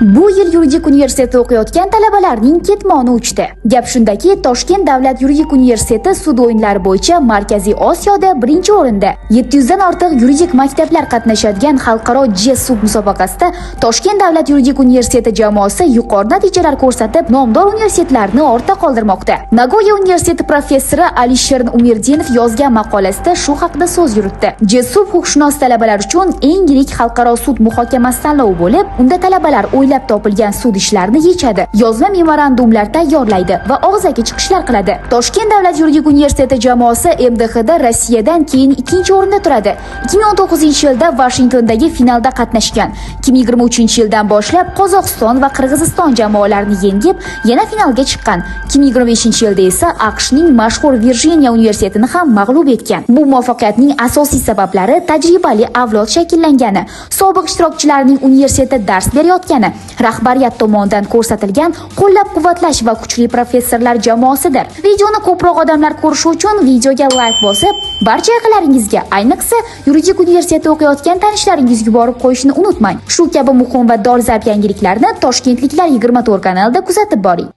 Bu yil yuridik universitetda o'qiyotgan talabalarning ketmoni uchdi. Gap shundaki, Toshkent davlat yuridik universiteti sud o'yinlari bo'yicha Markaziy Osiyoda birinchi o'rinda. 700 dan ortiq yuridik maktablar qatnashadigan xalqaro JES sud musobaqasida Toshkent davlat yuridik universiteti jamoasi yuqori natijalar ko'rsatib, nomdor universitetlarni ortda qoldirmoqda. Nagoya universiteti professori Alisher Umirdinov yozgan maqolasida shu haqida so'z yuritdi. JES sud huquqshunos talabalar uchun eng yirik xalqaro sud muhokamasi tanlovi bo'lib, unda talabalar o'ylab topilgan sud ishlarini yechadi, yozma memorandumlar tayyorlaydi va og'zaki chiqishlar qiladi. Toshkent davlat yuridik universiteti jamoasi MDHda Rossiyadan keyin ikkinchi o'rinda turadi. 2019-yilda Washingtondagi finalda qatnashgan. 2023-yildan boshlab Qozog'iston va Qirg'iziston jamoalarini yengib, yana finalga chiqqan. 2025-yilda esa AQShning mashhur Virjiniya universitetini ham mag'lub etgan. Bu muvaffaqiyatning asosiy sabablari tajribali avlod shakllangani, sobiq ishtirokchilarning universitetda dars berayotgani, rahbariyat tomonidan ko'rsatilgan qo'llab-quvvatlash va kuchli professorlar jamoasidir. Videoni ko'proq odamlar ko'rishi uchun videoga like bosib, barcha yaqinlaringizga, ayniqsa yuridik universitetda o'qiyotgan tanishlaringizga borib qo'yishni unutmang. Shu kabi muhim va dolzarb yangiliklarni Toshkentliklar 24 kanalida kuzatib boring.